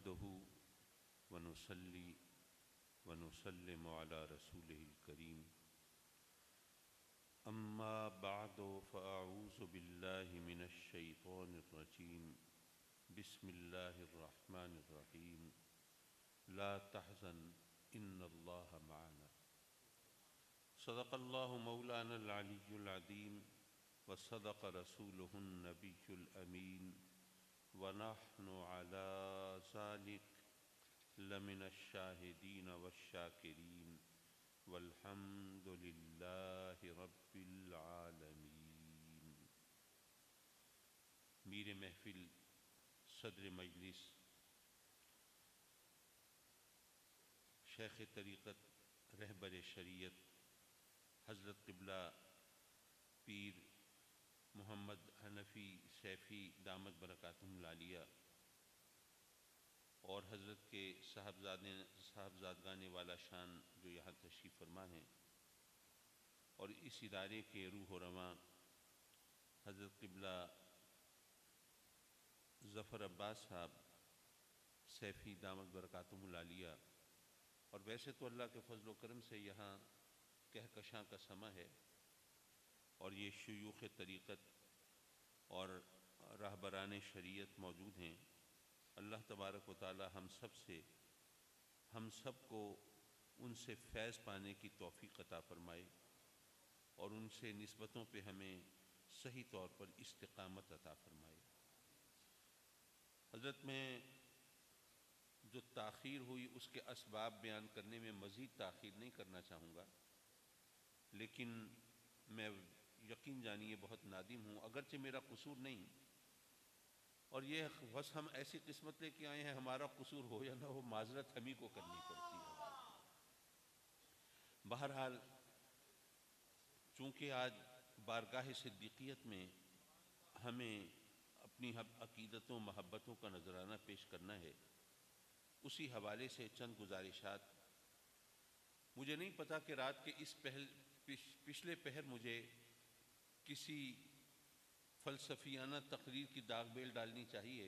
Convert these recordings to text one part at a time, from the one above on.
نحمده ونصلي ونسلم على رسوله الكريم أما بعد فأعوذ بالله من الشيطان الرجيم بسم الله الرحمن الرحيم لا تحزن إن الله معنا صدق الله مولانا العلي العظيم وصدق رسوله النبي الأمين ونحن على ذلك لمن الشاهدين والشاكرين والحمد لله رب العالمين۔ میر محفل صدر مجلس شیخ طریقت رہبر شریعت حضرت قبلہ پیر محمد حنفی سیفی دامت برکاتہم العالیہ اور حضرت کے صاحبزادگان والا شان جو یہاں تشریف فرما ہیں، اور اس ادارے کے روح و رواں حضرت قبلہ ظفر عباس صاحب سیفی دامت برکاتہم العالیہ، اور ویسے تو اللہ کے فضل و کرم سے یہاں کہکشاں کا سماں ہے اور یہ شیوخ طریقت اور راہبران شریعت موجود ہیں۔ اللہ تبارک و تعالی ہم سب کو ان سے فیض پانے کی توفیق عطا فرمائے اور ان سے نسبتوں پہ ہمیں صحیح طور پر استقامت عطا فرمائے۔ حضرت میں جو تاخیر ہوئی اس کے اسباب بیان کرنے میں مزید تاخیر نہیں کرنا چاہوں گا، لیکن میں یقین جانیے بہت نادم ہوں، اگرچہ میرا قصور نہیں، اور یہ بس ہم ایسی قسمت لے کے آئے ہیں، ہمارا قصور ہو یا نہ ہو معذرت ہم ہی کو کرنی پڑتی ہے۔ بہرحال چونکہ آج بارگاہ صدیقیت میں ہمیں اپنی عقیدتوں محبتوں کا نذرانہ پیش کرنا ہے، اسی حوالے سے چند گزارشات۔ مجھے نہیں پتا کہ رات کے اس پچھلے پہر مجھے کسی فلسفیانہ تقریر کی داغ بیل ڈالنی چاہیے،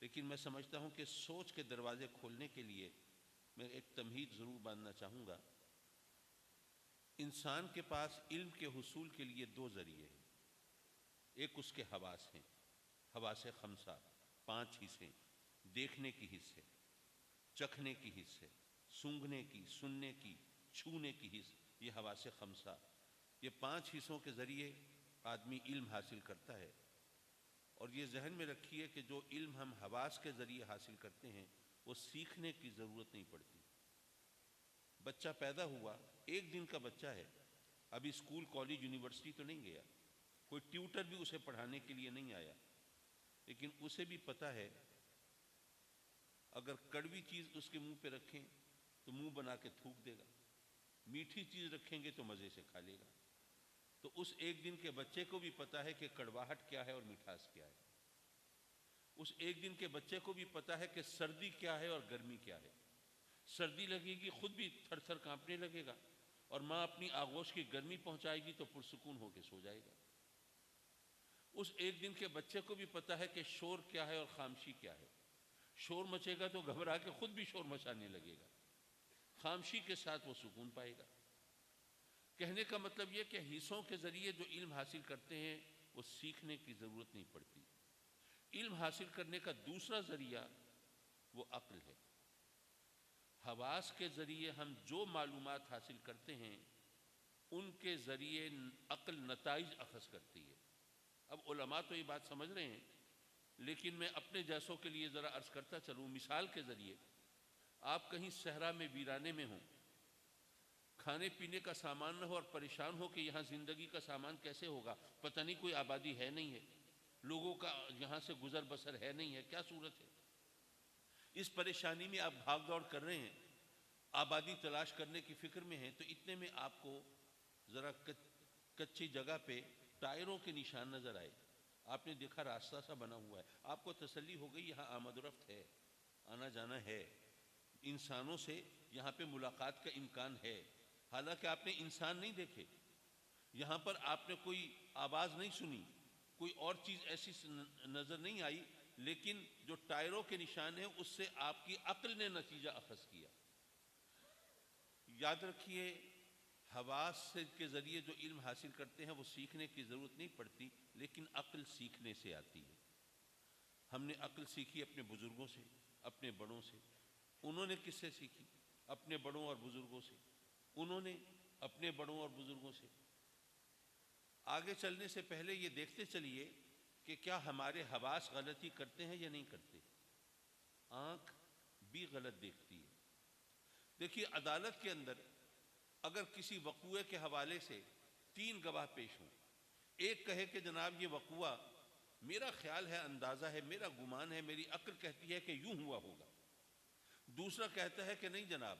لیکن میں سمجھتا ہوں کہ سوچ کے دروازے کھولنے کے لیے میں ایک تمہید ضرور باندھنا چاہوں گا۔ انسان کے پاس علم کے حصول کے لیے دو ذریعے ہیں، ایک اس کے حواس ہیں، حواس خمسہ، 5 حصے، دیکھنے کی حصے، چکھنے کی حصے، سونگھنے کی، سننے کی، چھونے کی حص، یہ حواس خمسہ۔ یہ 5 حصوں کے ذریعے آدمی علم حاصل کرتا ہے، اور یہ ذہن میں رکھیے کہ جو علم ہم حواس کے ذریعے حاصل کرتے ہیں وہ سیکھنے کی ضرورت نہیں پڑتی۔ بچہ پیدا ہوا، 1 دن کا بچہ ہے، ابھی اسکول کالج یونیورسٹی تو نہیں گیا، کوئی ٹیوٹر بھی اسے پڑھانے کے لیے نہیں آیا، لیکن اسے بھی پتہ ہے اگر کڑوی چیز اس کے منہ پہ رکھیں تو منہ بنا کے تھوک دے گا، میٹھی چیز رکھیں گے تو مزے سے کھا لے گا۔ تو اس 1 دن کے بچے کو بھی پتہ ہے کہ کڑواہٹ کیا ہے اور مٹھاس کیا ہے۔ اس 1 دن کے بچے کو بھی پتہ ہے کہ سردی کیا ہے اور گرمی کیا ہے۔ سردی لگے گی خود بھی تھر تھر کانپنے لگے گا، اور ماں اپنی آغوش کی گرمی پہنچائے گی تو پرسکون ہو کے سو جائے گا۔ اس 1 دن کے بچے کو بھی پتہ ہے کہ شور کیا ہے اور خاموشی کیا ہے۔ شور مچے گا تو گھبرا کے خود بھی شور مچانے لگے گا، خاموشی کے ساتھ وہ سکون پائے گا۔ کہنے کا مطلب یہ کہ حصوں کے ذریعے جو علم حاصل کرتے ہیں وہ سیکھنے کی ضرورت نہیں پڑتی۔ علم حاصل کرنے کا دوسرا ذریعہ وہ عقل ہے۔ حواس کے ذریعے ہم جو معلومات حاصل کرتے ہیں ان کے ذریعے عقل نتائج اخذ کرتی ہے۔ اب علماء تو یہ بات سمجھ رہے ہیں، لیکن میں اپنے جیسوں کے لیے ذرا عرض کرتا چلوں۔ مثال کے ذریعے آپ کہیں صحرا میں ویرانے میں ہوں، کھانے پینے کا سامان نہ ہو اور پریشان ہو کہ یہاں زندگی کا سامان کیسے ہوگا، پتہ نہیں کوئی آبادی ہے نہیں ہے، لوگوں کا یہاں سے گزر بسر ہے نہیں ہے، کیا صورت ہے۔ اس پریشانی میں آپ بھاگ دوڑ کر رہے ہیں، آبادی تلاش کرنے کی فکر میں ہیں، تو اتنے میں آپ کو ذرا کچی جگہ پہ ٹائروں کے نشان نظر آئے، آپ نے دیکھا راستہ سا بنا ہوا ہے، آپ کو تسلی ہو گئی یہاں آمد و رفت ہے، آنا جانا ہے، انسانوں سے یہاں پہ ملاقات کا امکان ہے۔ حالانکہ آپ نے انسان نہیں دیکھے، یہاں پر آپ نے کوئی آواز نہیں سنی، کوئی اور چیز ایسی نظر نہیں آئی لیکن جو ٹائروں کے نشان ہیں اس سے آپ کی عقل نے نتیجہ اخذ کیا۔ یاد رکھیے، حواس کے ذریعے جو علم حاصل کرتے ہیں وہ سیکھنے کی ضرورت نہیں پڑتی، لیکن عقل سیکھنے سے آتی ہے۔ ہم نے عقل سیکھی اپنے بزرگوں سے، اپنے بڑوں سے۔ انہوں نے کس سے سیکھی؟ اپنے بڑوں اور بزرگوں سے۔ انہوں نے اپنے بڑوں اور بزرگوں سے۔ آگے چلنے سے پہلے یہ دیکھتے چلیے کہ کیا ہمارے حواس غلطی کرتے ہیں یا نہیں کرتے۔ آنکھ بھی غلط دیکھتی ہے۔ دیکھیے، عدالت کے اندر اگر کسی وقوعے کے حوالے سے 3 گواہ پیش ہوں، ایک کہے کہ جناب یہ وقوعہ میرا خیال ہے، اندازہ ہے، میرا گمان ہے، میری عقل کہتی ہے کہ یوں ہوا ہوگا۔ دوسرا کہتا ہے کہ نہیں جناب،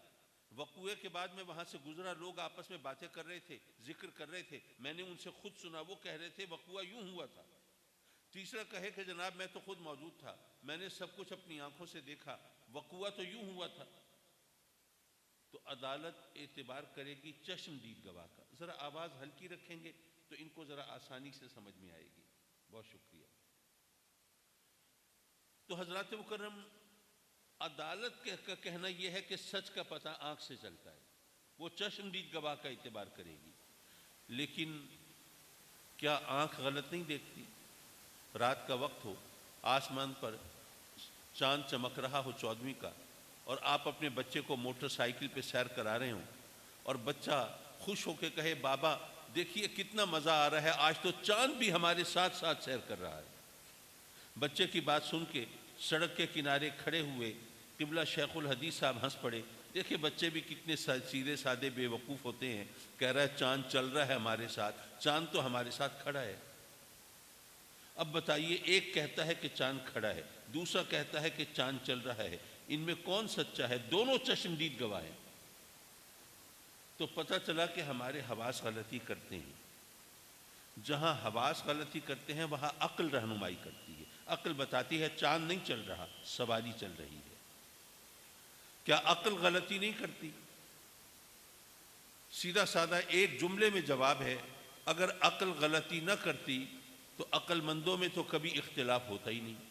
وقوعے کے بعد میں وہاں سے گزرا، لوگ آپس میں باتیں کر رہے تھے، ذکر کر رہے تھے، میں نے ان سے خود سنا، وہ کہہ رہے تھے وقوعہ یوں ہوا تھا۔ تیسرا کہے کہ جناب میں تو خود موجود تھا، میں نے سب کچھ اپنی آنکھوں سے دیکھا، وقوعہ تو یوں ہوا تھا۔ تو عدالت اعتبار کرے گی چشم دید گواہ کا۔ ذرا آواز ہلکی رکھیں گے تو ان کو ذرا آسانی سے سمجھ میں آئے گی۔ بہت شکریہ۔ تو حضرات مکرم، عدالت کا کہنا یہ ہے کہ سچ کا پتہ آنکھ سے چلتا ہے، وہ چشم دید گواہ کا اعتبار کرے گی۔ لیکن کیا آنکھ غلط نہیں دیکھتی؟ رات کا وقت ہو، آسمان پر چاند چمک رہا ہو 14ویں کا، اور آپ اپنے بچے کو موٹر سائیکل پہ سیر کرا رہے ہوں، اور بچہ خوش ہو کے کہے بابا دیکھیے کتنا مزہ آ رہا ہے، آج تو چاند بھی ہمارے ساتھ ساتھ سیر کر رہا ہے۔ بچے کی بات سن کے سڑک کے کنارے کھڑے ہوئے قبلہ شیخ الحدیث صاحب ہنس پڑے۔ دیکھیں بچے بھی کتنے سیدھے سادے بے وقوف ہوتے ہیں، کہہ رہا ہے چاند چل رہا ہے ہمارے ساتھ، چاند تو ہمارے ساتھ کھڑا ہے۔ اب بتائیے، ایک کہتا ہے کہ چاند کھڑا ہے، دوسرا کہتا ہے کہ چاند چل رہا ہے، ان میں کون سچا ہے؟ دونوں چشمدید گواہ ہیں۔ تو پتہ چلا کہ ہمارے حواس غلطی کرتے ہیں۔ جہاں حواس غلطی کرتے ہیں وہاں عقل رہنمائی کرتی ہے۔ عقل بتاتی ہے چاند نہیں چل رہا، سواری چل رہی ہے۔ کیا عقل غلطی نہیں کرتی؟ سیدھا سادہ ایک جملے میں جواب ہے، اگر عقل غلطی نہ کرتی تو عقل مندوں میں تو کبھی اختلاف ہوتا ہی نہیں۔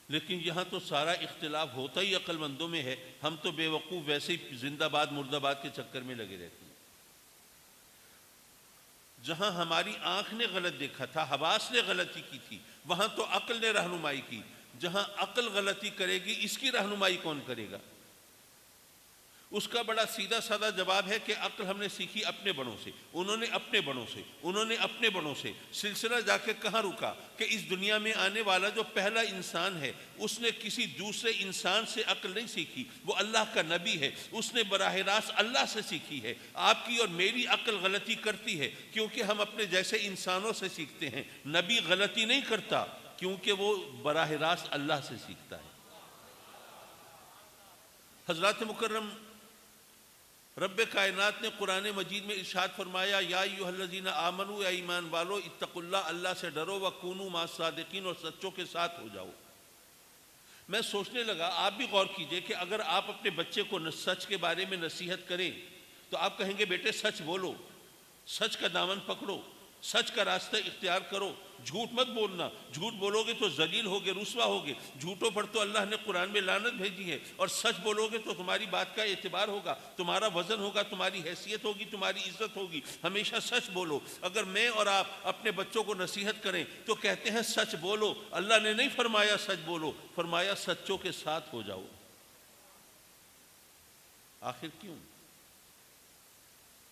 لیکن یہاں تو سارا اختلاف ہوتا ہی عقل مندوں میں ہے، ہم تو بے وقوف ویسے ہی زندہ باد مردہ باد کے چکر میں لگے رہتے ہیں۔ جہاں ہماری آنکھ نے غلط دیکھا تھا، حواس نے غلطی کی تھی، وہاں تو عقل نے رہنمائی کی۔ جہاں عقل غلطی کرے گی، اس کی رہنمائی کون کرے گا؟ اس کا بڑا سیدھا سادہ جواب ہے کہ عقل ہم نے سیکھی اپنے بڑوں سے، انہوں نے اپنے بڑوں سے، انہوں نے اپنے بڑوں سے۔ سلسلہ جا کے کہاں رکا کہ اس دنیا میں آنے والا جو پہلا انسان ہے اس نے کسی دوسرے انسان سے عقل نہیں سیکھی، وہ اللہ کا نبی ہے، اس نے براہ راست اللہ سے سیکھی ہے۔ آپ کی اور میری عقل غلطی کرتی ہے کیونکہ ہم اپنے جیسے انسانوں سے سیکھتے ہیں۔ نبی غلطی نہیں کرتا کیونکہ وہ براہ راست اللہ سے سیکھتا ہے۔ حضرات مکرم، رب کائنات نے قرآن مجید میں ارشاد فرمایا، یا ایھا الذین آمنوا، اے ایمان والو، اتقوا اللہ، اللہ سے ڈرو، وکونوا مع الصادقین، اور سچوں کے ساتھ ہو جاؤ۔ میں سوچنے لگا، آپ بھی غور کیجئے کہ اگر آپ اپنے بچے کو سچ کے بارے میں نصیحت کریں تو آپ کہیں گے بیٹے سچ بولو، سچ کا دامن پکڑو، سچ کا راستہ اختیار کرو، جھوٹ مت بولنا، جھوٹ بولو گے تو ذلیل ہوگے، رسوا ہوگے۔ جھوٹوں پر تو اللہ نے قرآن میں لعنت بھیجی ہے، اور سچ بولو گے تو تمہاری بات کا اعتبار ہوگا، تمہارا وزن ہوگا، تمہاری حیثیت ہوگی، تمہاری عزت ہوگی۔ ہمیشہ سچ بولو۔ اگر میں اور آپ اپنے بچوں کو نصیحت کریں تو کہتے ہیں سچ بولو، اللہ نے نہیں فرمایا سچ بولو، فرمایا سچوں کے ساتھ ہو جاؤ۔ آخر کیوں؟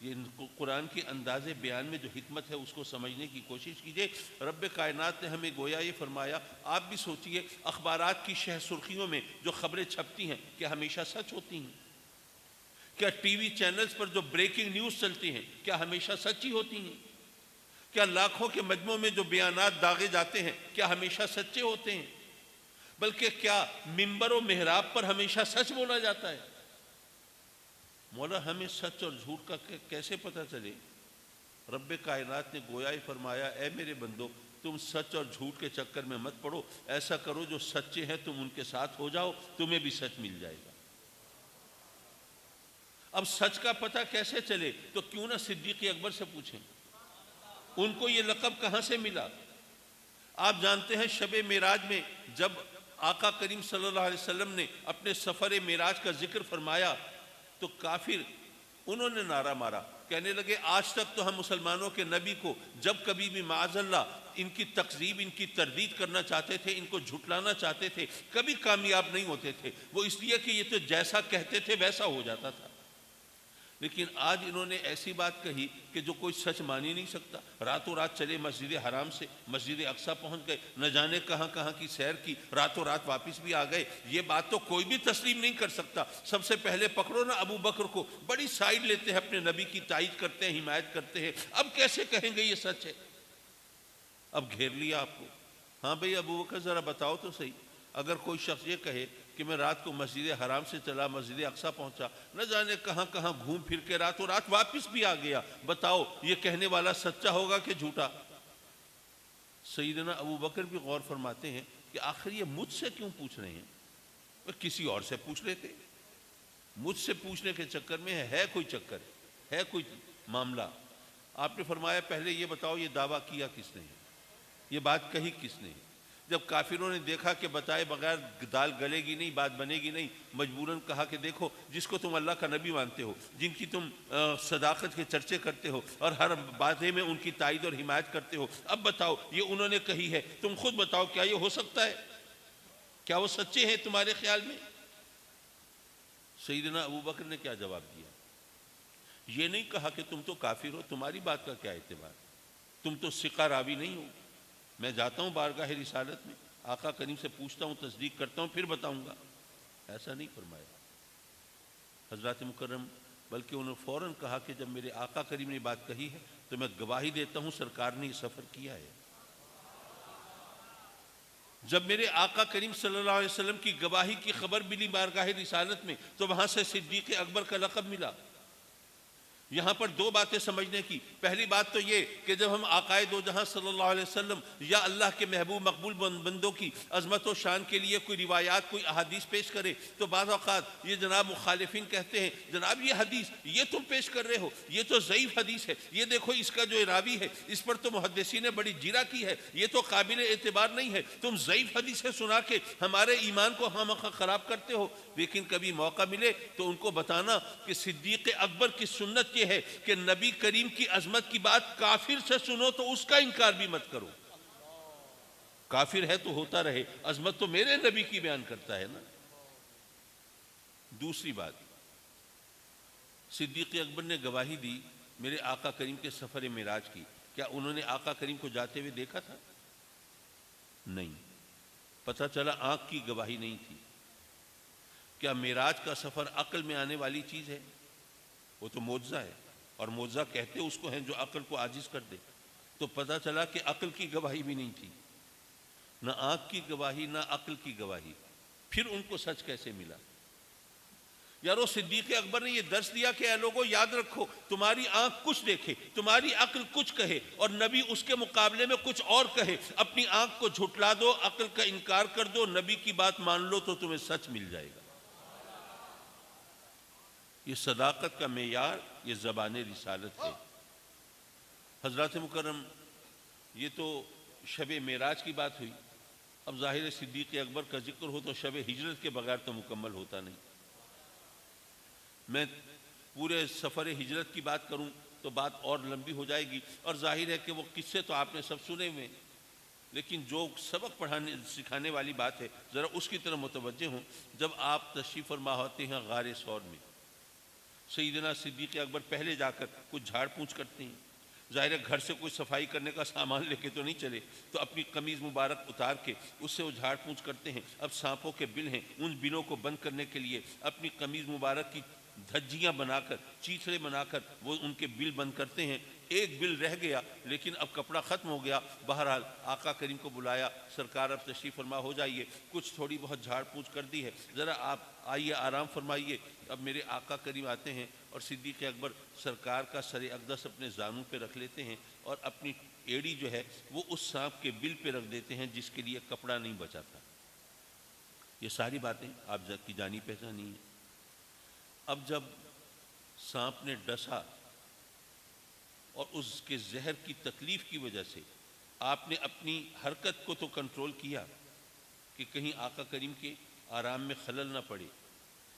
یہ قرآن کے انداز بیان میں جو حکمت ہے اس کو سمجھنے کی کوشش کیجئے۔ رب کائنات نے ہمیں گویا یہ فرمایا۔ آپ بھی سوچئے، اخبارات کی شہ سرخیوں میں جو خبریں چھپتی ہیں کیا ہمیشہ سچ ہوتی ہیں؟ کیا ٹی وی چینلز پر جو بریکنگ نیوز چلتی ہیں کیا ہمیشہ سچی ہوتی ہیں؟ کیا لاکھوں کے مجموع میں جو بیانات داغے جاتے ہیں کیا ہمیشہ سچے ہوتے ہیں؟ بلکہ کیا منبر و محراب پر ہمیشہ سچ بولا جاتا ہے؟ مولا ہمیں سچ اور جھوٹ کا کیسے پتہ چلے؟ رب کائنات نے گویا ہی فرمایا، اے میرے بندو، تم سچ اور جھوٹ کے چکر میں مت پڑو، ایسا کرو جو سچے ہیں تم ان کے ساتھ ہو جاؤ، تمہیں بھی سچ مل جائے گا۔ اب سچ کا پتہ کیسے چلے؟ تو کیوں نہ صدیق اکبر سے پوچھیں، ان کو یہ لقب کہاں سے ملا؟ آپ جانتے ہیں شب معراج میں جب آقا کریم صلی اللہ علیہ وسلم نے اپنے سفر معراج کا ذکر فرمایا تو کافر انہوں نے نعرہ مارا، کہنے لگے آج تک تو ہم مسلمانوں کے نبی کو جب کبھی بھی معاذ اللہ ان کی تکذیب، ان کی تردید کرنا چاہتے تھے، ان کو جھٹلانا چاہتے تھے، کبھی کامیاب نہیں ہوتے تھے، وہ اس لیے کہ یہ تو جیسا کہتے تھے ویسا ہو جاتا تھا۔ لیکن آج انہوں نے ایسی بات کہی کہ جو کوئی سچ مان ہی نہیں سکتا۔ راتوں رات چلے مسجد حرام سے مسجد اقصی پہنچ گئے، نہ جانے کہاں کہاں کی سیر کی، راتوں رات واپس بھی آ گئے۔ یہ بات تو کوئی بھی تسلیم نہیں کر سکتا۔ سب سے پہلے پکڑو نا ابو بکر کو، بڑی سائیڈ لیتے ہیں، اپنے نبی کی تائید کرتے ہیں، حمایت کرتے ہیں، اب کیسے کہیں گے یہ سچ ہے؟ اب گھیر لیا آپ کو۔ ہاں بھئی ابو بکر ذرا بتاؤ تو صحیح، اگر کوئی شخص یہ کہے کہ میں رات کو مسجد حرام سے چلا مسجد اقصی پہنچا، نہ جانے کہاں کہاں گھوم پھر کے راتوں رات واپس بھی آ گیا، بتاؤ یہ کہنے والا سچا ہوگا کہ جھوٹا؟ سیدنا ابو بکر بھی غور فرماتے ہیں کہ آخر یہ مجھ سے کیوں پوچھ رہے ہیں، وہ کسی اور سے پوچھ لیتے۔ مجھ سے پوچھنے کے چکر میں ہے کوئی چکر، ہے کوئی معاملہ؟ آپ نے فرمایا پہلے یہ بتاؤ یہ دعویٰ کیا کس نے، یہ بات کہی کس نے؟ جب کافروں نے دیکھا کہ بتائے بغیر دال گلے گی نہیں، بات بنے گی نہیں، مجبوراً کہا کہ دیکھو جس کو تم اللہ کا نبی مانتے ہو، جن کی تم صداقت کے چرچے کرتے ہو اور ہر باتیں میں ان کی تائید اور حمایت کرتے ہو، اب بتاؤ یہ انہوں نے کہی ہے، تم خود بتاؤ کیا یہ ہو سکتا ہے؟ کیا وہ سچے ہیں تمہارے خیال میں؟ سیدنا ابو بکر نے کیا جواب دیا؟ یہ نہیں کہا کہ تم تو کافر ہو، تمہاری بات کا کیا اعتبار، تم تو ثقہ راوی نہیں ہو، میں جاتا ہوں بارگاہ رسالت میں، آقا کریم سے پوچھتا ہوں، تصدیق کرتا ہوں، پھر بتاؤں گا۔ ایسا نہیں فرمایا حضرات مکرم، بلکہ انہوں نے فوراً کہا کہ جب میرے آقا کریم نے بات کہی ہے تو میں گواہی دیتا ہوں سرکار نے یہ سفر کیا ہے۔ جب میرے آقا کریم صلی اللہ علیہ وسلم کی گواہی کی خبر ملی بارگاہ رسالت میں تو وہاں سے صدیق اکبر کا لقب ملا۔ یہاں پر دو باتیں سمجھنے کی، پہلی بات تو یہ کہ جب ہم آقائے دو جہاں صلی اللہ علیہ وسلم یا اللہ کے محبوب مقبول بندوں کی عظمت و شان کے لیے کوئی روایات، کوئی احادیث پیش کرے تو بعض اوقات یہ جناب مخالفین کہتے ہیں جناب یہ حدیث یہ تم پیش کر رہے ہو، یہ تو ضعیف حدیث ہے، یہ دیکھو اس کا جو راوی ہے اس پر تو محدثین نے بڑی جیرا کی ہے، یہ تو قابل اعتبار نہیں ہے، تم ضعیف حدیثیں سنا کے ہمارے ایمان کو ہم خراب کرتے ہو۔ لیکن کبھی موقع ملے تو ان کو بتانا کہ صدیق اکبر کی سنت یہ ہے کہ نبی کریم کی عظمت کی بات کافر سے سنو تو اس کا انکار بھی مت کرو، کافر ہے تو ہوتا رہے، عظمت تو میرے نبی کی بیان کرتا ہے نا۔ دوسری بات، صدیق اکبر نے گواہی دی میرے آقا کریم کے سفر معراج کی، کیا انہوں نے آقا کریم کو جاتے ہوئے دیکھا تھا؟ نہیں، پتہ چلا آنکھ کی گواہی نہیں تھی۔ کیا معراج کا سفر عقل میں آنے والی چیز ہے؟ وہ تو معجزہ ہے، اور معجزہ کہتے اس کو ہیں جو عقل کو عاجز کر دے۔ تو پتہ چلا کہ عقل کی گواہی بھی نہیں تھی، نہ آنکھ کی گواہی نہ عقل کی گواہی، پھر ان کو سچ کیسے ملا؟ یارو صدیق اکبر نے یہ درس دیا کہ اے لوگوں یاد رکھو، تمہاری آنکھ کچھ دیکھے، تمہاری عقل کچھ کہے اور نبی اس کے مقابلے میں کچھ اور کہے، اپنی آنکھ کو جھٹلا دو، عقل کا انکار کر دو، نبی کی بات مان لو تو تمہیں سچ مل جائے گا۔ یہ صداقت کا معیار، یہ زبان رسالت ہے۔ حضرات مکرم، یہ تو شب معراج کی بات ہوئی، اب ظاہر صدیق اکبر کا ذکر ہو تو شب ہجرت کے بغیر تو مکمل ہوتا نہیں۔ میں پورے سفر ہجرت کی بات کروں تو بات اور لمبی ہو جائے گی، اور ظاہر ہے کہ وہ قصے تو آپ نے سب سنے ہوئے، لیکن جو سبق پڑھانے سکھانے والی بات ہے ذرا اس کی طرف متوجہ ہوں۔ جب آپ تشریف فرما ہوتے ہیں غار ثور میں، سیدنا صدیق اکبر پہلے جا کر کچھ جھاڑ پونچھ کرتے ہیں۔ ظاہر ہے گھر سے کوئی صفائی کرنے کا سامان لے کے تو نہیں چلے، تو اپنی قمیض مبارک اتار کے اس سے وہ جھاڑ پونچھ کرتے ہیں۔ اب سانپوں کے بل ہیں، ان بلوں کو بند کرنے کے لیے اپنی قمیض مبارک کی دھجیاں بنا کر، چیتھڑے بنا کر وہ ان کے بل بند کرتے ہیں۔ ایک بل رہ گیا لیکن اب کپڑا ختم ہو گیا، بہرحال آقا کریم کو بلایا، سرکار اب تشریف فرما ہو جائیے، کچھ تھوڑی بہت جھاڑ پونچھ کر دی ہے، ذرا آپ آئیے آرام فرمائیے۔ اب میرے آقا کریم آتے ہیں اور صدیق اکبر سرکار کا سر اقدس اپنے زانوں پہ رکھ لیتے ہیں اور اپنی ایڑی جو ہے وہ اس سانپ کے بل پہ رکھ دیتے ہیں جس کے لیے کپڑا نہیں بچا تھا۔ یہ ساری باتیں آپ کی جانی پہچانی ہیں۔ اب جب سانپ نے ڈسا اور اس کے زہر کی تکلیف کی وجہ سے آپ نے اپنی حرکت کو تو کنٹرول کیا کہ کہیں آقا کریم کے آرام میں خلل نہ پڑے،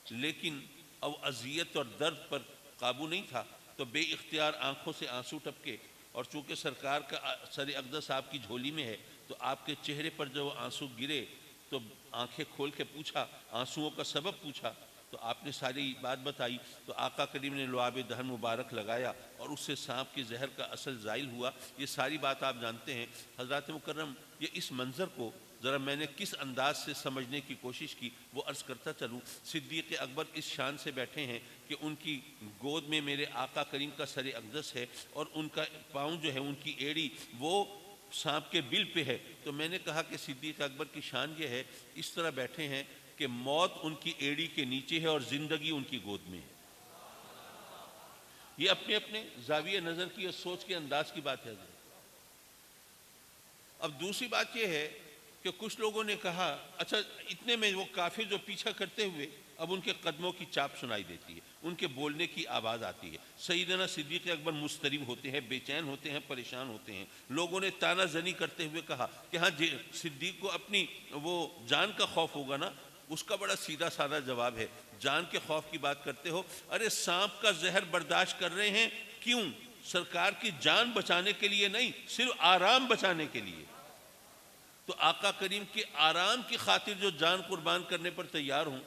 لیکن اب اذیت اور درد پر قابو نہیں تھا تو بے اختیار آنکھوں سے آنسو ٹپکے، اور چونکہ سرکار کا سر اقدس آپ کی جھولی میں ہے تو آپ کے چہرے پر جب آنسو گرے تو آنکھیں کھول کے پوچھا، آنسوؤں کا سبب پوچھا، تو آپ نے ساری بات بتائی، تو آقا کریم نے لعاب دہن مبارک لگایا اور اس سے سانپ کے زہر کا اثر زائل ہوا۔ یہ ساری بات آپ جانتے ہیں۔ حضرات مکرم، یہ اس منظر کو ذرا میں نے کس انداز سے سمجھنے کی کوشش کی وہ عرض کرتا چلوں۔ صدیق اکبر اس شان سے بیٹھے ہیں کہ ان کی گود میں میرے آقا کریم کا سر اقدس ہے اور ان کا پاؤں جو ہے، ان کی ایڑی وہ سانپ کے بل پہ ہے۔ تو میں نے کہا کہ صدیق اکبر کی شان یہ ہے، اس طرح بیٹھے ہیں کہ موت ان کی ایڑی کے نیچے ہے اور زندگی ان کی گود میں ہے۔ یہ اپنے اپنے زاویہ نظر کی اور سوچ کے انداز کی بات ہے۔ اب دوسری بات یہ ہے کہ کچھ لوگوں نے کہا اچھا اتنے میں وہ کافر جو پیچھا کرتے ہوئے اب ان کے قدموں کی چاپ سنائی دیتی ہے، ان کے بولنے کی آواز آتی ہے۔ سیدنا صدیق اکبر مضطرب ہوتے ہیں، بے چین ہوتے ہیں، پریشان ہوتے ہیں۔ لوگوں نے تانا زنی کرتے ہوئے کہا کہ ہاں صدیق کو اپنی وہ جان کا خوف ہوگا نا۔ اس کا بڑا سیدھا سادہ جواب ہے، جان کے خوف کی بات کرتے ہو؟ ارے سانپ کا زہر برداشت کر رہے ہیں، کیوں؟ سرکار کی جان بچانے کے لیے نہیں، صرف آرام بچانے کے لیے۔ تو آقا کریم کے آرام کی خاطر جو جان قربان کرنے پر تیار ہوں،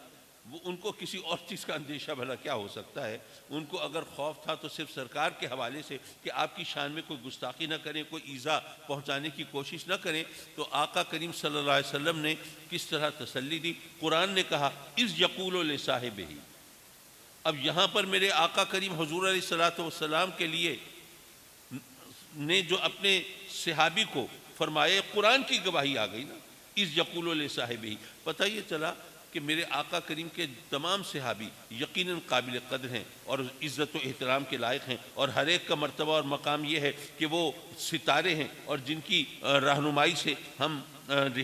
وہ ان کو کسی اور چیز کا اندیشہ بھلا کیا ہو سکتا ہے؟ ان کو اگر خوف تھا تو صرف سرکار کے حوالے سے کہ آپ کی شان میں کوئی گستاخی نہ کریں، کوئی ایذا پہنچانے کی کوشش نہ کریں۔ تو آقا کریم صلی اللہ علیہ وسلم نے کس طرح تسلی دی؟ قرآن نے کہا اذ یقول لصاحبہ۔ اب یہاں پر میرے آقا کریم حضور علیہ الصلوۃ والسلام کے لیے نے جو اپنے صحابی کو فرمایا، قرآن کی گواہی آ گئی نا، اذ یقول لصاحبہ۔ پتہ یہ چلا کہ میرے آقا کریم کے تمام صحابی یقیناً قابل قدر ہیں اور عزت و احترام کے لائق ہیں، اور ہر ایک کا مرتبہ اور مقام یہ ہے کہ وہ ستارے ہیں اور جن کی رہنمائی سے ہم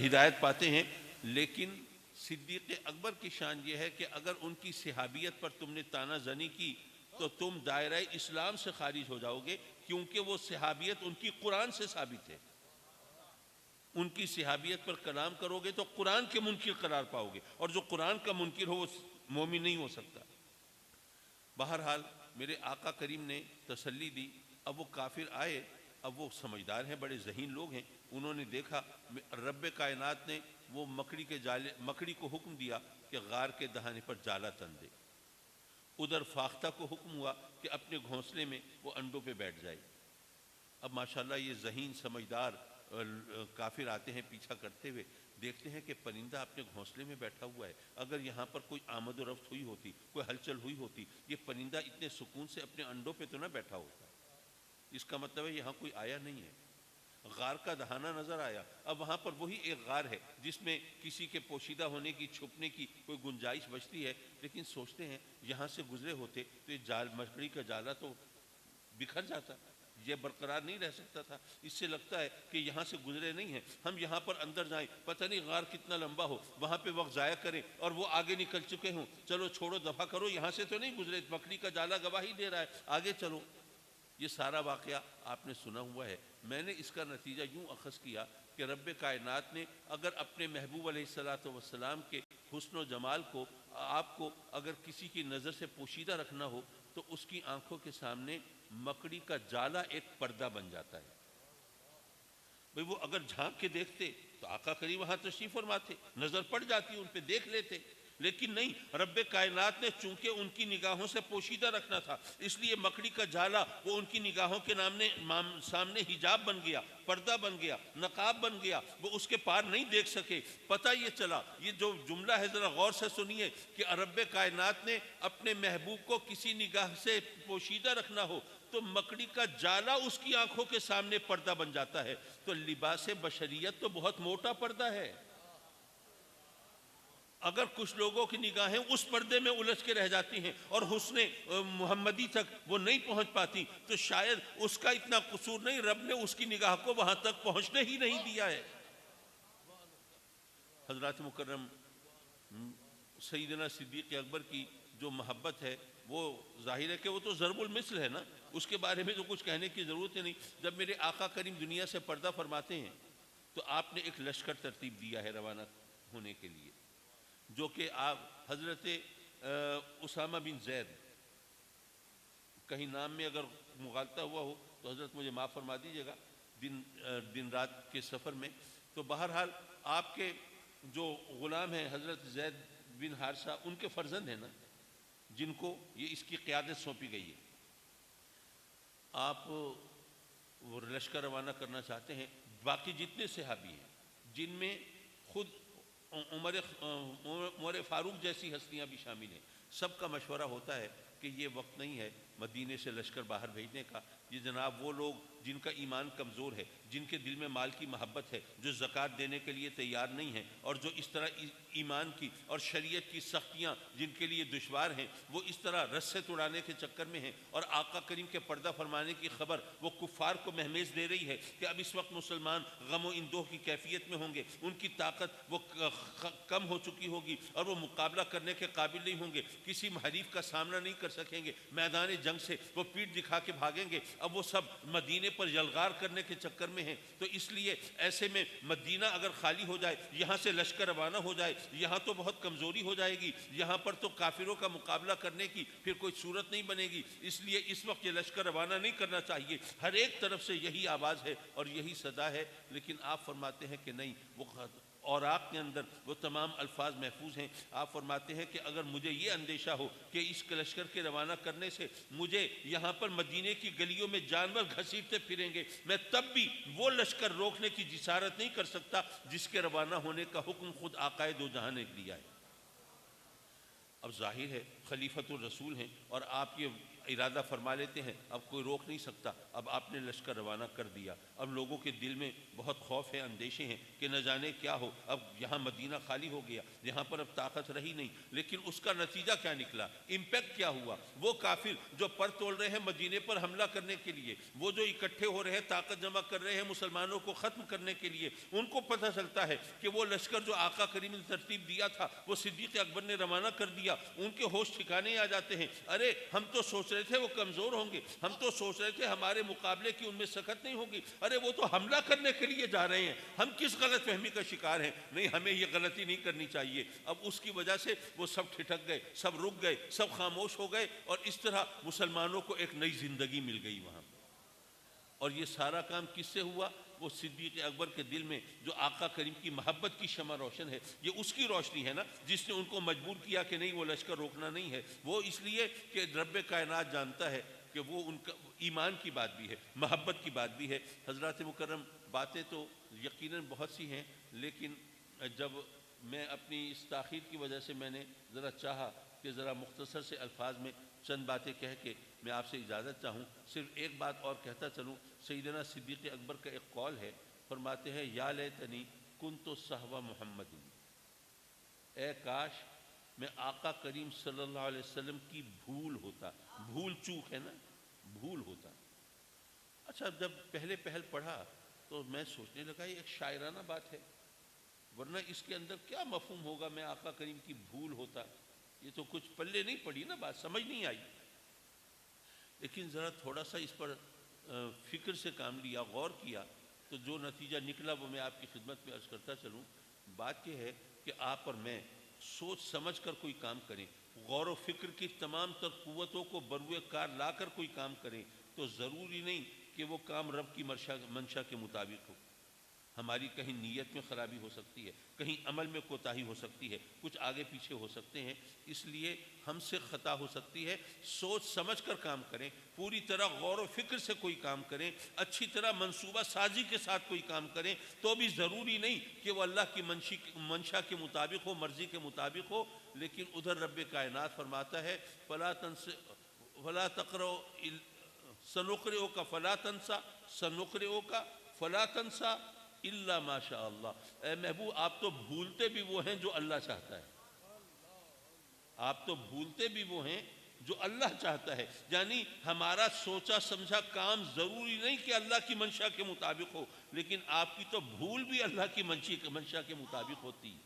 ہدایت پاتے ہیں۔ لیکن صدیق اکبر کی شان یہ ہے کہ اگر ان کی صحابیت پر تم نے تانا زنی کی تو تم دائرہ اسلام سے خارج ہو جاؤ گے، کیونکہ وہ صحابیت ان کی قرآن سے ثابت ہے۔ ان کی صحابیت پر کلام کرو گے تو قرآن کے منکر قرار پاؤ گے، اور جو قرآن کا منکر ہو وہ مومن نہیں ہو سکتا۔ بہرحال میرے آقا کریم نے تسلی دی۔ اب وہ کافر آئے، اب وہ سمجھدار ہیں، بڑے ذہین لوگ ہیں، انہوں نے دیکھا رب کائنات نے وہ مکڑی کو حکم دیا کہ غار کے دہانے پر جالا تن دے۔ ادھر فاختہ کو حکم ہوا کہ اپنے گھونسلے میں وہ انڈوں پہ بیٹھ جائے۔ اب ماشاءاللہ یہ ذہین سمجھدار کافر آتے ہیں پیچھا کرتے ہوئے، دیکھتے ہیں کہ پرندہ اپنے گھونسلے میں بیٹھا ہوا ہے۔ اگر یہاں پر کوئی آمد و رفت ہوئی ہوتی، کوئی ہلچل ہوئی ہوتی، یہ پرندہ اتنے سکون سے اپنے انڈوں پہ تو نہ بیٹھا ہوتا۔ اس کا مطلب ہے یہاں کوئی آیا نہیں ہے۔ غار کا دہانہ نظر آیا، اب وہاں پر وہی ایک غار ہے جس میں کسی کے پوشیدہ ہونے کی، چھپنے کی کوئی گنجائش بچتی ہے، لیکن سوچتے ہیں یہاں سے گزرے ہوتے تو یہ مکڑی کا جالا تو بکھر جاتا، یہ برقرار نہیں رہ سکتا تھا۔ اس سے لگتا ہے کہ یہاں سے گزرے نہیں ہیں، ہم یہاں پر اندر جائیں، پتہ نہیں غار کتنا لمبا ہو، وہاں پہ وقت ضائع کریں اور وہ آگے نکل چکے ہوں، چلو چھوڑو، دفع کرو، یہاں سے تو نہیں گزرے، مکڑی کا جالا گواہی دے رہا ہے، آگے چلو۔ یہ سارا واقعہ آپ نے سنا ہوا ہے۔ میں نے اس کا نتیجہ یوں اخذ کیا کہ رب کائنات نے اگر اپنے محبوب علیہ الصلوۃ والسلام کے حسن و جمال کو، آپ کو اگر کسی کی نظر سے پوشیدہ رکھنا ہو تو اس کی آنکھوں کے سامنے مکڑی کا جالا ایک پردہ بن جاتا ہے۔ بھئی وہ اگر جھانک کے دیکھتے تو آقا کریم وہاں تشریف فرماتے، نظر پڑ جاتی، ان پہ دیکھ لیتے، لیکن نہیں، رب کائنات نے چونکہ ان کی نگاہوں سے پوشیدہ رکھنا تھا، اس لیے مکڑی کا جالا وہ ان کی نگاہوں کے سامنے حجاب بن گیا، پردہ بن گیا، نقاب بن گیا، وہ اس کے پار نہیں دیکھ سکے۔ پتہ یہ چلا، یہ جو جملہ ہے ذرا غور سے سنیے، کہ رب کائنات نے اپنے محبوب کو کسی نگاہ سے پوشیدہ رکھنا ہو تو مکڑی کا جالا اس کی آنکھوں کے سامنے پردہ بن جاتا ہے۔ تو لباس بشریت تو بہت موٹا پردہ ہے، اگر کچھ لوگوں کی نگاہیں اس پردے میں الجھ کے رہ جاتی ہیں اور حسن محمدی تک وہ نہیں پہنچ پاتی تو شاید اس کا اتنا قصور نہیں، رب نے اس کی نگاہ کو وہاں تک پہنچنے ہی نہیں دیا ہے۔ حضرات مکرم، سیدنا صدیق اکبر کی جو محبت ہے وہ ظاہر ہے کہ وہ تو ضرب المثل ہے نا، اس کے بارے میں تو کچھ کہنے کی ضرورت ہی نہیں۔ جب میرے آقا کریم دنیا سے پردہ فرماتے ہیں تو آپ نے ایک لشکر ترتیب دیا ہے روانہ ہونے کے لیے، جو کہ آپ حضرت اسامہ بن زید، کہیں نام میں اگر مغالطہ ہوا ہو تو حضرت مجھے معاف فرما دیجیے گا، دن رات کے سفر میں، تو بہرحال آپ کے جو غلام ہیں حضرت زید بن حارثہ، ان کے فرزند ہیں نا، جن کو یہ اس کی قیادت سونپی گئی ہے۔ آپ وہ لشکر روانہ کرنا چاہتے ہیں، باقی جتنے صحابی ہیں جن میں خود عمر فاروق جیسی ہستیاں بھی شامل ہیں، سب کا مشورہ ہوتا ہے کہ یہ وقت نہیں ہے مدینے سے لشکر باہر بھیجنے کا۔ یہ جناب وہ لوگ جن کا ایمان کمزور ہے، جن کے دل میں مال کی محبت ہے، جو زکوٰۃ دینے کے لیے تیار نہیں ہیں، اور جو اس طرح ایمان کی اور شریعت کی سختیاں جن کے لیے دشوار ہیں، وہ اس طرح رسے توڑانے کے چکر میں ہیں، اور آقا کریم کے پردہ فرمانے کی خبر وہ کفار کو مہمیز دے رہی ہے کہ اب اس وقت مسلمان غم و اندوہ کی کیفیت میں ہوں گے، ان کی طاقت وہ کم ہو چکی ہوگی اور وہ مقابلہ کرنے کے قابل نہیں ہوں گے، کسی حریف کا سامنا نہیں کر سکیں گے، میدان جنگ سے وہ پیٹ دکھا کے بھاگیں گے۔ اب وہ سب مدینے پر یلغار کرنے کے چکر میں ہیں، تو اس لیے ایسے میں مدینہ اگر خالی ہو جائے، یہاں سے لشکر روانہ ہو جائے، یہاں تو بہت کمزوری ہو جائے گی، یہاں پر تو کافروں کا مقابلہ کرنے کی پھر کوئی صورت نہیں بنے گی، اس لیے اس وقت یہ لشکر روانہ نہیں کرنا چاہیے۔ ہر ایک طرف سے یہی آواز ہے اور یہی صدا ہے، لیکن آپ فرماتے ہیں کہ نہیں، وہ اوراق کے اندر وہ تمام الفاظ محفوظ ہیں۔ آپ فرماتے ہیں کہ اگر مجھے یہ اندیشہ ہو کہ اس لشکر کے روانہ کرنے سے مجھے یہاں پر مدینے کی گلیوں میں جانور گھسیٹتے پھریں گے، میں تب بھی وہ لشکر روکنے کی جسارت نہیں کر سکتا جس کے روانہ ہونے کا حکم خود آقائے دو جہاں نے دیا ہے۔ اب ظاہر ہے خلیفۃ الرسول ہیں اور آپ یہ ارادہ فرما لیتے ہیں، اب کوئی روک نہیں سکتا۔ اب آپ نے لشکر روانہ کر دیا، اب لوگوں کے دل میں بہت خوف ہے، اندیشے ہیں کہ نہ جانے کیا ہو۔ اب یہاں مدینہ خالی ہو گیا، یہاں پر اب طاقت رہی نہیں، لیکن اس کا نتیجہ کیا نکلا، امپیکٹ کیا ہوا؟ وہ کافر جو پر تول رہے ہیں مدینے پر حملہ کرنے کے لیے، وہ جو اکٹھے ہو رہے ہیں، طاقت جمع کر رہے ہیں مسلمانوں کو ختم کرنے کے لیے، ان کو پتہ چلتا ہے کہ وہ لشکر جو آقا کریم نے ترتیب دیا تھا وہ صدیق اکبر نے روانہ کر دیا۔ ان کے ہوش ٹھکانے آ جاتے ہیں، ارے ہم تو سوچ رہے تھے وہ کمزور ہوں گے، ہم تو سوچ رہے تھے ہمارے مقابلے کی ان میں سخت نہیں ہوگی، ارے وہ تو حملہ کرنے کے لیے جا رہے ہیں، ہم کس غلط فہمی کا شکار ہیں؟ نہیں، ہمیں یہ غلطی نہیں کرنی چاہیے۔ اب اس کی وجہ سے وہ سب ٹھٹک گئے، سب رک گئے، سب خاموش ہو گئے، اور اس طرح مسلمانوں کو ایک نئی زندگی مل گئی وہاں۔ اور یہ سارا کام کس سے ہوا؟ وہ صدیق اکبر کے دل میں جو آقا کریم کی محبت کی شمع روشن ہے، یہ اس کی روشنی ہے نا جس نے ان کو مجبور کیا کہ نہیں، وہ لشکر روکنا نہیں ہے۔ وہ اس لیے کہ رب کائنات جانتا ہے کہ وہ ان کا ایمان کی بات بھی ہے، محبت کی بات بھی ہے۔ حضرات مکرم، باتیں تو یقیناً بہت سی ہیں، لیکن جب میں اپنی اس تاخیر کی وجہ سے میں نے ذرا چاہا کہ ذرا مختصر سے الفاظ میں چند باتیں کہہ کے میں آپ سے اجازت چاہوں۔ صرف ایک بات اور کہتا چلوں، سیدنا صدیق اکبر کا ایک قول ہے، فرماتے ہیں یا لیتنی کنت صحب محمد، اے کاش میں آقا کریم صلی اللہ علیہ وسلم کی بھول ہوتا، بھول چوک ہے نا، بھول ہوتا۔ اچھا، جب پہل پڑھا تو میں سوچنے لگا یہ ایک شاعرانہ بات ہے، ورنہ اس کے اندر کیا مفہوم ہوگا میں آقا کریم کی بھول ہوتا؟ یہ تو کچھ پلے نہیں پڑی نا، بات سمجھ نہیں آئی۔ لیکن ذرا تھوڑا سا اس پر فکر سے کام لیا، غور کیا، تو جو نتیجہ نکلا وہ میں آپ کی خدمت میں عرض کرتا چلوں۔ بات یہ ہے کہ آپ اور میں سوچ سمجھ کر کوئی کام کریں، غور و فکر کی تمام تر قوتوں کو بروئے کار لا کر کوئی کام کریں، تو ضروری نہیں کہ وہ کام رب کی منشا کے مطابق ہو۔ ہماری کہیں نیت میں خرابی ہو سکتی ہے، کہیں عمل میں کوتاہی ہو سکتی ہے، کچھ آگے پیچھے ہو سکتے ہیں، اس لیے ہم سے خطا ہو سکتی ہے۔ سوچ سمجھ کر کام کریں، پوری طرح غور و فکر سے کوئی کام کریں، اچھی طرح منصوبہ سازی کے ساتھ کوئی کام کریں، تو بھی ضروری نہیں کہ وہ اللہ کی منشا کے مطابق ہو، مرضی کے مطابق ہو۔ لیکن ادھر رب کائنات فرماتا ہے فلا تقرؤ سنقرئک فلا تنسى سنقرئک فلا تنسى الا ما شاء اللہ۔ اے محبوب، آپ تو بھولتے بھی وہ ہیں جو اللہ چاہتا ہے، آپ تو بھولتے بھی وہ ہیں جو اللہ چاہتا ہے۔ یعنی ہمارا سوچا سمجھا کام ضروری نہیں کہ اللہ کی منشا کے مطابق ہو، لیکن آپ کی تو بھول بھی اللہ کی منشا کے مطابق ہوتی ہے۔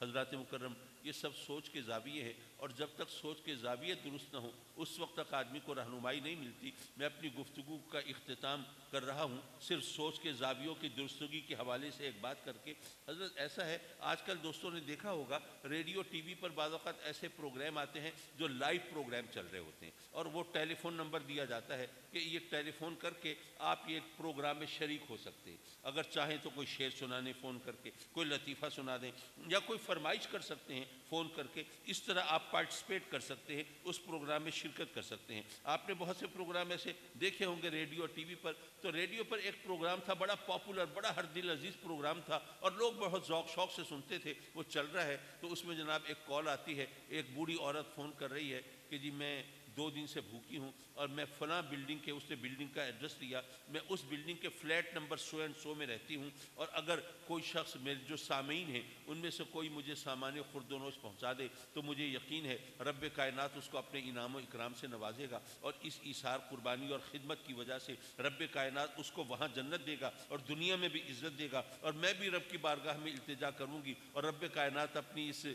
حضرات مکرم، یہ سب سوچ کے زاویے ہیں، اور جب تک سوچ کے زاویے درست نہ ہوں اس وقت تک آدمی کو رہنمائی نہیں ملتی۔ میں اپنی گفتگو کا اختتام کر رہا ہوں صرف سوچ کے زاویوں کی درستگی کے حوالے سے ایک بات کر کے۔ حضرت ایسا ہے، آج کل دوستوں نے دیکھا ہوگا ریڈیو ٹی وی پر بعض اوقات ایسے پروگرام آتے ہیں جو لائیو پروگرام چل رہے ہوتے ہیں، اور وہ ٹیلی فون نمبر دیا جاتا ہے کہ یہ ٹیلی فون کر کے آپ یہ پروگرام میں شریک ہو سکتے ہیں، اگر چاہیں تو کوئی شعر سنانے فون کر کے، کوئی لطیفہ سنا دیں، یا کوئی فرمائش کر سکتے ہیں فون کر کے، اس طرح آپ پارٹیسپیٹ کر سکتے ہیں، اس پروگرام میں شرکت کر سکتے ہیں۔ آپ نے بہت سے پروگرام ایسے دیکھے ہوں گے ریڈیو اور ٹی وی پر، تو ریڈیو پر ایک پروگرام تھا بڑا پاپولر، بڑا ہر دل عزیز پروگرام تھا، اور لوگ بہت ذوق شوق سے سنتے تھے، وہ چل رہا ہے تو اس میں جناب ایک کال آتی ہے، ایک بوڑھی عورت فون کر رہی ہے کہ جی میں 2 دن سے بھوکی ہوں، اور میں فلاں بلڈنگ کے، اس نے بلڈنگ کا ایڈریس دیا، میں اس بلڈنگ کے flat number so and so میں رہتی ہوں، اور اگر کوئی شخص میرے جو سامعین ہیں ان میں سے کوئی مجھے سامان خورد و نوش پہنچا دے تو مجھے یقین ہے رب کائنات اس کو اپنے انعام و اکرام سے نوازے گا، اور اس ایثار، قربانی اور خدمت کی وجہ سے رب کائنات اس کو وہاں جنت دے گا اور دنیا میں بھی عزت دے گا، اور میں بھی رب کی بارگاہ میں التجا کروں گی، اور رب کائنات اپنی اس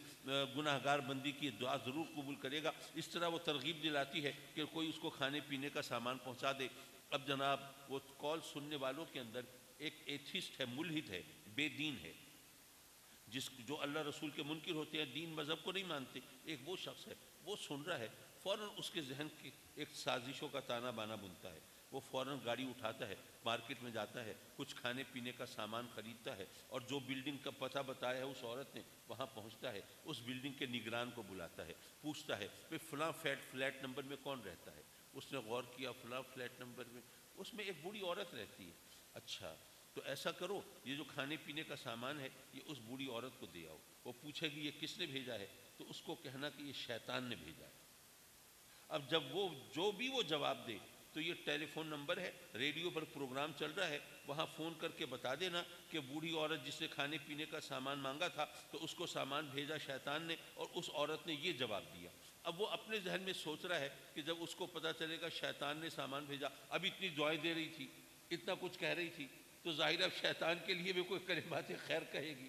گناہ گار بندی کی دعا ضرور قبول کرے گا۔ اس طرح وہ ترغیب دلاتی ہے کہ کوئی اس کو کھانے پینے کا سامان پہنچا دے۔ اب جناب وہ کال سننے والوں کے اندر ایک ایتھیسٹ ہے، ملحد ہے، بے دین ہے، جو اللہ رسول کے منکر ہوتے ہیں، دین مذہب کو نہیں مانتے، ایک وہ شخص ہے، وہ سن رہا ہے، فوراً اس کے ذہن کی ایک سازشوں کا تانا بانا بنتا ہے، وہ فوراً گاڑی اٹھاتا ہے، مارکیٹ میں جاتا ہے، کچھ کھانے پینے کا سامان خریدتا ہے، اور جو بلڈنگ کا پتہ بتایا ہے اس عورت نے وہاں پہنچتا ہے، اس بلڈنگ کے نگران کو بلاتا ہے، پوچھتا ہے کہ فلاں فلیٹ نمبر میں کون رہتا ہے؟ اس نے غور کیا، فلاں فلیٹ نمبر میں اس میں ایک بوڑھی عورت رہتی ہے۔ اچھا تو ایسا کرو، یہ جو کھانے پینے کا سامان ہے یہ اس بوڑھی عورت کو دے آؤ۔ وہ پوچھے گی یہ کس نے بھیجا ہے، تو اس کو کہنا کہ یہ شیطان نے بھیجا ہے۔ اب جب وہ جو بھی وہ جواب دے تو یہ ٹیلی فون نمبر ہے، ریڈیو پر پروگرام چل رہا ہے، وہاں فون کر کے بتا دینا کہ بوڑھی عورت جس نے کھانے پینے کا سامان مانگا تھا تو اس کو سامان بھیجا شیطان نے، اور اس عورت نے یہ جواب دیا۔ اب وہ اپنے ذہن میں سوچ رہا ہے کہ جب اس کو پتہ چلے گا شیطان نے سامان بھیجا، اب اتنی دعائیں دے رہی تھی، اتنا کچھ کہہ رہی تھی، تو ظاہر ہے شیطان کے لیے بھی کوئی کلمات خیر کہے گی،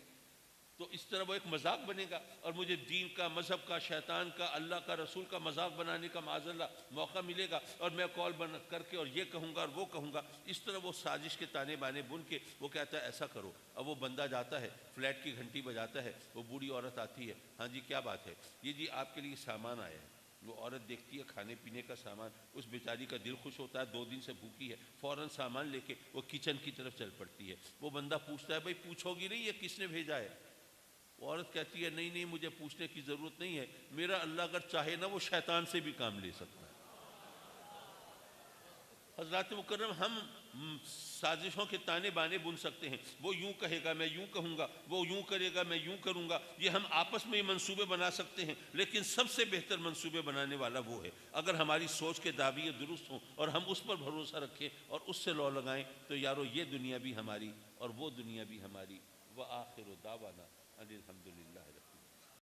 تو اس طرح وہ ایک مذاق بنے گا، اور مجھے دین کا، مذہب کا، شیطان کا، اللہ کا، رسول کا مذاق بنانے کا معاذ اللہ موقع ملے گا، اور میں کال بن کر کے اور یہ کہوں گا اور وہ کہوں گا۔ اس طرح وہ سازش کے تانے بانے بن کے وہ کہتا ہے ایسا کرو۔ اب وہ بندہ جاتا ہے، فلیٹ کی گھنٹی بجاتا ہے، وہ بوڑھی عورت آتی ہے، ہاں جی کیا بات ہے؟ یہ جی آپ کے لیے سامان آیا ہے۔ وہ عورت دیکھتی ہے کھانے پینے کا سامان، اس بیچاری کا دل خوش ہوتا ہے، 2 دن سے بھوکی ہے، فوراً سامان لے کے وہ کچن کی طرف چل پڑتی ہے۔ وہ بندہ پوچھتا ہے بھائی پوچھو گی نہیں یہ کس نے بھیجا ہے؟ وہ عورت کہتی ہے نہیں مجھے پوچھنے کی ضرورت نہیں ہے، میرا اللہ اگر چاہے نا وہ شیطان سے بھی کام لے سکتا ہے۔ حضرات مکرم، ہم سازشوں کے تانے بانے بن سکتے ہیں، وہ یوں کہے گا میں یوں کہوں گا، وہ یوں کرے گا میں یوں کروں گا، یہ ہم آپس میں ہی منصوبے بنا سکتے ہیں، لیکن سب سے بہتر منصوبے بنانے والا وہ ہے۔ اگر ہماری سوچ کے دعویے درست ہوں اور ہم اس پر بھروسہ رکھیں اور اس سے لو لگائیں تو یارو یہ دنیا بھی ہماری اور وہ دنیا بھی ہماری۔ وآخر دعوانا ان الحمد للہ رب